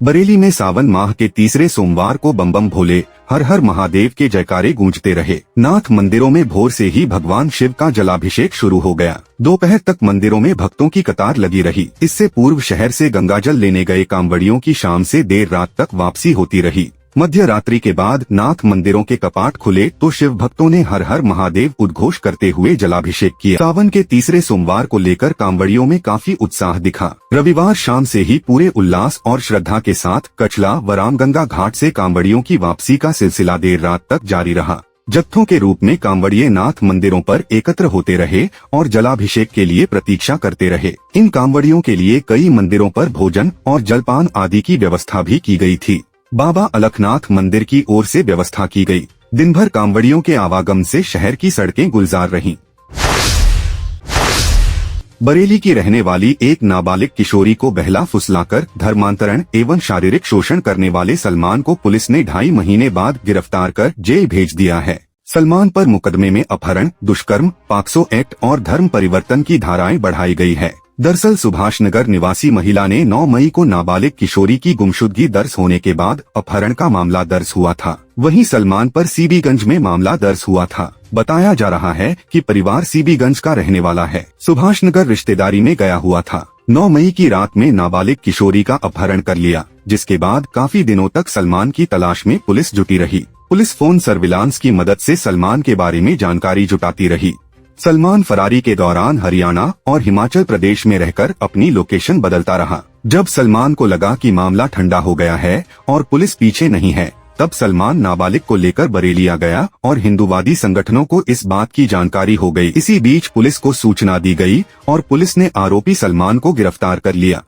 बरेली में सावन माह के तीसरे सोमवार को बम बम भोले हर हर महादेव के जयकारे गूंजते रहे। नाथ मंदिरों में भोर से ही भगवान शिव का जलाभिषेक शुरू हो गया। दोपहर तक मंदिरों में भक्तों की कतार लगी रही। इससे पूर्व शहर से गंगाजल लेने गए कांवड़ियों की शाम से देर रात तक वापसी होती रही। मध्य रात्रि के बाद नाथ मंदिरों के कपाट खुले तो शिव भक्तों ने हर हर महादेव उद्घोष करते हुए जलाभिषेक किया। सावन के तीसरे सोमवार को लेकर कांवड़ियों में काफी उत्साह दिखा। रविवार शाम से ही पूरे उल्लास और श्रद्धा के साथ कचला व रामगंगा घाट से कांवड़ियों की वापसी का सिलसिला देर रात तक जारी रहा। जत्थों के रूप में कांवड़िये नाथ मंदिरों पर एकत्र होते रहे और जलाभिषेक के लिए प्रतीक्षा करते रहे। इन कांवड़ियों के लिए कई मंदिरों पर भोजन और जलपान आदि की व्यवस्था भी की गई थी। बाबा अलखनाथ मंदिर की ओर से व्यवस्था की गई। दिन भर कांवड़ियों के आवागम से शहर की सड़कें गुलजार रहीं। बरेली की रहने वाली एक नाबालिग किशोरी को बहला फुसलाकर धर्मांतरण एवं शारीरिक शोषण करने वाले सलमान को पुलिस ने 2.5 महीने बाद गिरफ्तार कर जेल भेज दिया है। सलमान पर मुकदमे में अपहरण, दुष्कर्म, पॉक्सो एक्ट और धर्म परिवर्तन की धाराएं बढ़ाई गई है। दरअसल सुभाष नगर निवासी महिला ने 9 मई को नाबालिग किशोरी की गुमशुदगी दर्ज होने के बाद अपहरण का मामला दर्ज हुआ था। वहीं सलमान पर सीबीगंज में मामला दर्ज हुआ था। बताया जा रहा है कि परिवार सीबीगंज का रहने वाला है। सुभाष नगर रिश्तेदारी में गया हुआ था। 9 मई की रात में नाबालिग किशोरी का अपहरण कर लिया, जिसके बाद काफी दिनों तक सलमान की तलाश में पुलिस जुटी रही। पुलिस फोन सर्विलांस की मदद से सलमान के बारे में जानकारी जुटाती रही। सलमान फरारी के दौरान हरियाणा और हिमाचल प्रदेश में रहकर अपनी लोकेशन बदलता रहा। जब सलमान को लगा कि मामला ठंडा हो गया है और पुलिस पीछे नहीं है, तब सलमान नाबालिग को लेकर बरेली आ गया और हिंदूवादी संगठनों को इस बात की जानकारी हो गई। इसी बीच पुलिस को सूचना दी गई और पुलिस ने आरोपी सलमान को गिरफ्तार कर लिया।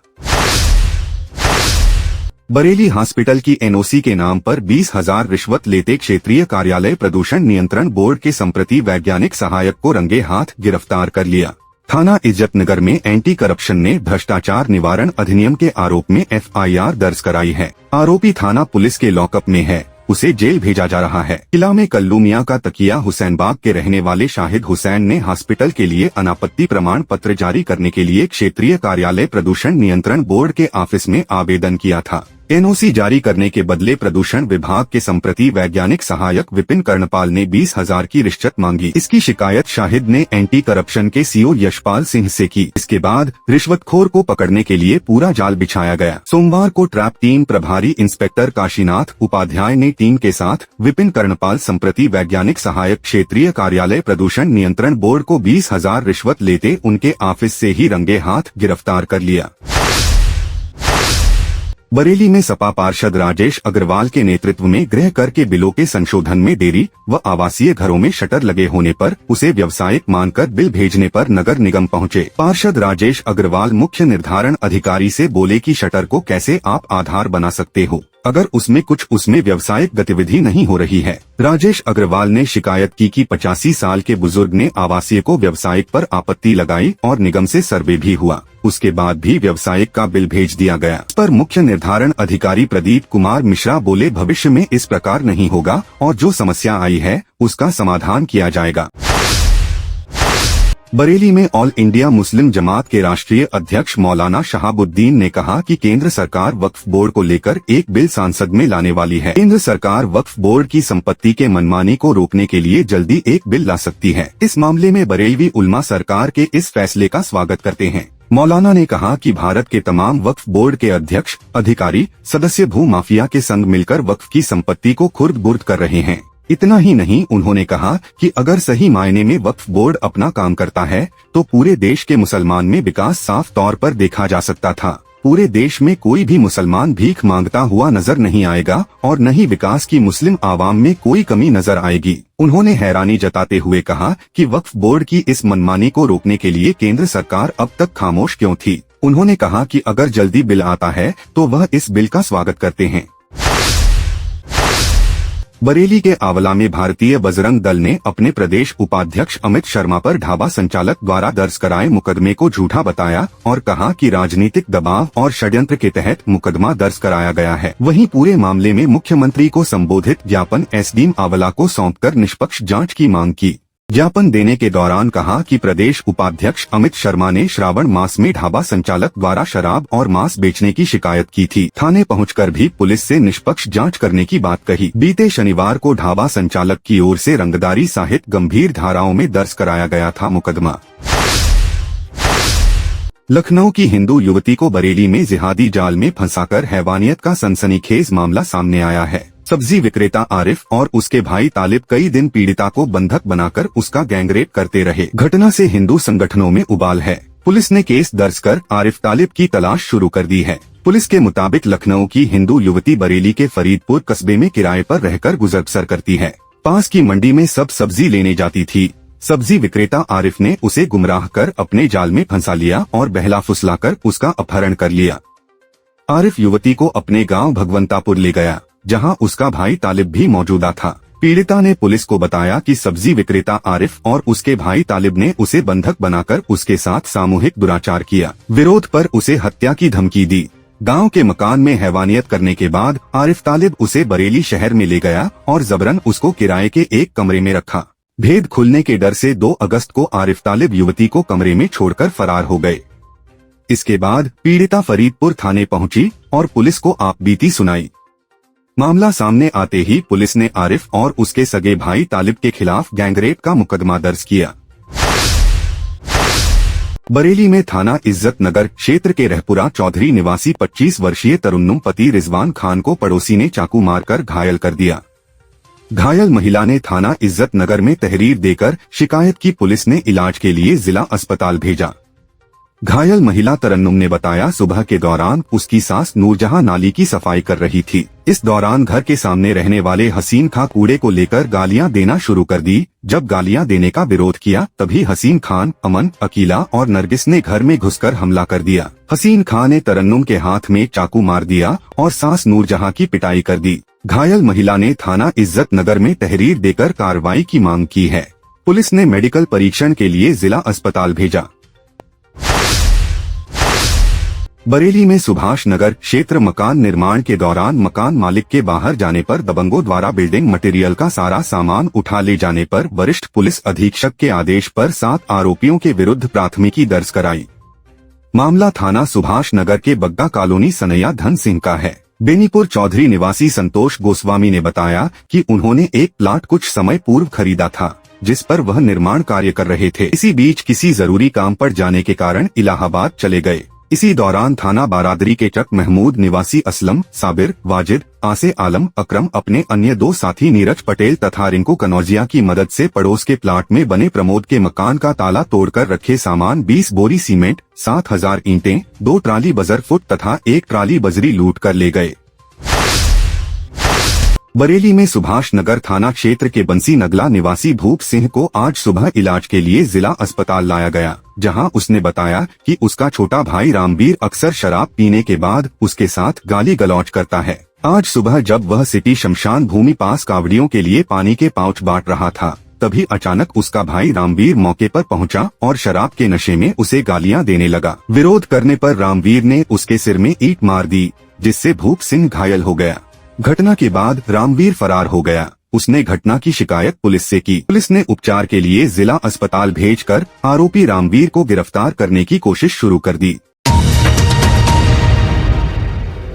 बरेली हॉस्पिटल की एनओसी के नाम पर 20,000 रिश्वत लेते क्षेत्रीय कार्यालय प्रदूषण नियंत्रण बोर्ड के संप्रति वैज्ञानिक सहायक को रंगे हाथ गिरफ्तार कर लिया। थाना इज्जतनगर में एंटी करप्शन ने भ्रष्टाचार निवारण अधिनियम के आरोप में एफआईआर दर्ज कराई है। आरोपी थाना पुलिस के लॉकअप में है। उसे जेल भेजा जा रहा है। किला में कल्लू मियां का तकिया हुसैनबाग के रहने वाले शाहिद हुसैन ने हॉस्पिटल के लिए अनापत्ति प्रमाण पत्र जारी करने के लिए क्षेत्रीय कार्यालय प्रदूषण नियंत्रण बोर्ड के ऑफिस में आवेदन किया था। एनओसी जारी करने के बदले प्रदूषण विभाग के संप्रति वैज्ञानिक सहायक विपिन कर्णपाल ने 20,000 की रिश्वत मांगी। इसकी शिकायत शाहिद ने एंटी करप्शन के सीओ यशपाल सिंह से की। इसके बाद रिश्वतखोर को पकड़ने के लिए पूरा जाल बिछाया गया। सोमवार को ट्रैप टीम प्रभारी इंस्पेक्टर काशीनाथ उपाध्याय ने टीम के साथ विपिन कर्णपाल संप्रति वैज्ञानिक सहायक क्षेत्रीय कार्यालय प्रदूषण नियंत्रण बोर्ड को 20,000 रिश्वत लेते उनके ऑफिस से ही रंगे हाथ गिरफ्तार कर लिया। बरेली में सपा पार्षद राजेश अग्रवाल के नेतृत्व में गृह कर के बिलों के संशोधन में देरी व आवासीय घरों में शटर लगे होने पर उसे व्यावसायिक मानकर बिल भेजने पर नगर निगम पहुंचे। पार्षद राजेश अग्रवाल मुख्य निर्धारण अधिकारी से बोले कि शटर को कैसे आप आधार बना सकते हो अगर उसमें व्यावसायिक गतिविधि नहीं हो रही है। राजेश अग्रवाल ने शिकायत की कि 85 साल के बुजुर्ग ने आवासीय को व्यावसायिक पर आपत्ति लगाई और निगम से सर्वे भी हुआ। उसके बाद भी व्यावसायिक का बिल भेज दिया गया। इस पर मुख्य निर्धारण अधिकारी प्रदीप कुमार मिश्रा बोले, भविष्य में इस प्रकार नहीं होगा और जो समस्या आई है उसका समाधान किया जाएगा। बरेली में ऑल इंडिया मुस्लिम जमात के राष्ट्रीय अध्यक्ष मौलाना शहाबुद्दीन ने कहा कि केंद्र सरकार वक्फ बोर्ड को लेकर एक बिल संसद में लाने वाली है। केंद्र सरकार वक्फ बोर्ड की संपत्ति के मनमानी को रोकने के लिए जल्दी एक बिल ला सकती है। इस मामले में बरेलवी उलमा सरकार के इस फैसले का स्वागत करते हैं। मौलाना ने कहा कि भारत के तमाम वक्फ बोर्ड के अध्यक्ष, अधिकारी, सदस्य भू माफिया के संग मिलकर वक्फ की संपत्ति को खुर्द-बुर्द कर रहे हैं। इतना ही नहीं, उन्होंने कहा कि अगर सही मायने में वक्फ बोर्ड अपना काम करता है तो पूरे देश के मुसलमान में विकास साफ तौर पर देखा जा सकता था। पूरे देश में कोई भी मुसलमान भीख मांगता हुआ नजर नहीं आएगा और न ही विकास की मुस्लिम आवाम में कोई कमी नजर आएगी। उन्होंने हैरानी जताते हुए कहा कि वक्फ बोर्ड की इस मनमानी को रोकने के लिए केंद्र सरकार अब तक खामोश क्यों थी। उन्होंने कहा कि अगर जल्दी बिल आता है तो वह इस बिल का स्वागत करते हैं। बरेली के आंवला में भारतीय बजरंग दल ने अपने प्रदेश उपाध्यक्ष अमित शर्मा पर ढाबा संचालक द्वारा दर्ज कराए मुकदमे को झूठा बताया और कहा कि राजनीतिक दबाव और षड्यंत्र के तहत मुकदमा दर्ज कराया गया है। वहीं पूरे मामले में मुख्यमंत्री को संबोधित ज्ञापन एसडीएम आंवला को सौंपकर निष्पक्ष जांच की मांग की। ज्ञापन देने के दौरान कहा कि प्रदेश उपाध्यक्ष अमित शर्मा ने श्रावण मास में ढाबा संचालक द्वारा शराब और मांस बेचने की शिकायत की थी। थाने पहुंचकर भी पुलिस से निष्पक्ष जांच करने की बात कही। बीते शनिवार को ढाबा संचालक की ओर से रंगदारी सहित गंभीर धाराओं में दर्ज कराया गया था मुकदमा। लखनऊ की हिंदू युवती को बरेली में जिहादी जाल में फंसाकर हैवानियत का सनसनीखेज मामला सामने आया है। सब्जी विक्रेता आरिफ और उसके भाई तालिब कई दिन पीड़िता को बंधक बनाकर उसका गैंगरेप करते रहे। घटना से हिंदू संगठनों में उबाल है। पुलिस ने केस दर्ज कर आरिफ तालिब की तलाश शुरू कर दी है। पुलिस के मुताबिक लखनऊ की हिंदू युवती बरेली के फरीदपुर कस्बे में किराए पर रहकर गुजर बसर करती है। पास की मंडी में सब सब्जी लेने जाती थी। सब्जी विक्रेता आरिफ ने उसे गुमराह कर अपने जाल में फंसा लिया और बहला फुसलाकर उसका अपहरण कर लिया। आरिफ युवती को अपने गांव भगवंतापुर ले गया, जहां उसका भाई तालिब भी मौजूदा था। पीड़िता ने पुलिस को बताया कि सब्जी विक्रेता आरिफ और उसके भाई तालिब ने उसे बंधक बनाकर उसके साथ सामूहिक दुराचार किया। विरोध पर उसे हत्या की धमकी दी। गांव के मकान में हैवानियत करने के बाद आरिफ तालिब उसे बरेली शहर में ले गया और जबरन उसको किराए के एक कमरे में रखा। भेद खुलने के डर से 2 अगस्त को आरिफ तालिब युवती को कमरे में छोड़कर फरार हो गए। इसके बाद पीड़िता फरीदपुर थाने पहुंची और पुलिस को आपबीती सुनाई। मामला सामने आते ही पुलिस ने आरिफ और उसके सगे भाई तालिब के खिलाफ गैंगरेप का मुकदमा दर्ज किया। बरेली में थाना इज्जत नगर क्षेत्र के रहपुरा चौधरी निवासी 25 वर्षीय तरन्नुम पति रिजवान खान को पड़ोसी ने चाकू मारकर घायल कर दिया। घायल महिला ने थाना इज्जत नगर में तहरीर देकर शिकायत की। पुलिस ने इलाज के लिए जिला अस्पताल भेजा। घायल महिला तरन्नुम ने बताया, सुबह के दौरान उसकी सास नूरजहां नाली की सफाई कर रही थी। इस दौरान घर के सामने रहने वाले हसीन खां कूड़े को लेकर गालियां देना शुरू कर दी। जब गालियां देने का विरोध किया तभी हसीन खान, अमन, अकीला और नरगिस ने घर में घुसकर हमला कर दिया। हसीन खां ने तरन्नुम के हाथ में चाकू मार दिया और सास नूरजहां की पिटाई कर दी। घायल महिला ने थाना इज्जत नगर में तहरीर देकर कार्रवाई की मांग की है। पुलिस ने मेडिकल परीक्षण के लिए जिला अस्पताल भेजा। बरेली में सुभाष नगर क्षेत्र मकान निर्माण के दौरान मकान मालिक के बाहर जाने पर दबंगों द्वारा बिल्डिंग मटेरियल का सारा सामान उठा ले जाने पर वरिष्ठ पुलिस अधीक्षक के आदेश पर 7 आरोपियों के विरुद्ध प्राथमिकी दर्ज कराई। मामला थाना सुभाष नगर के बग्गा कॉलोनी सनैया धन सिंह का है। बेनीपुर चौधरी निवासी संतोष गोस्वामी ने बताया कि उन्होंने एक प्लाट कुछ समय पूर्व खरीदा था, जिस पर वह निर्माण कार्य कर रहे थे। इसी बीच किसी जरूरी काम पर जाने के कारण इलाहाबाद चले गए। इसी दौरान थाना बारादरी के चक महमूद निवासी असलम, साबिर, वाजिद, आसे आलम, अकरम अपने अन्य 2 साथी नीरज पटेल तथा रिंकू कनौजिया की मदद से पड़ोस के प्लाट में बने प्रमोद के मकान का ताला तोड़कर रखे सामान 20 बोरी सीमेंट, 7000 ईंटें, 2 ट्राली बजर फुट तथा 1 ट्राली बजरी लूट कर ले गए। बरेली में सुभाष नगर थाना क्षेत्र के बंसी नगला निवासी भूप सिंह को आज सुबह इलाज के लिए जिला अस्पताल लाया गया, जहां उसने बताया कि उसका छोटा भाई रामवीर अक्सर शराब पीने के बाद उसके साथ गाली गलौज करता है। आज सुबह जब वह सिटी शमशान भूमि पास कावड़ियों के लिए पानी के पाउच बांट रहा था, तभी अचानक उसका भाई रामवीर मौके पर पहुंचा और शराब के नशे में उसे गालियां देने लगा। विरोध करने पर रामवीर ने उसके सिर में ईंट मार दी, जिससे भूप सिंह घायल हो गया। घटना के बाद रामवीर फरार हो गया। उसने घटना की शिकायत पुलिस से की। पुलिस ने उपचार के लिए जिला अस्पताल भेजकर आरोपी रामवीर को गिरफ्तार करने की कोशिश शुरू कर दी।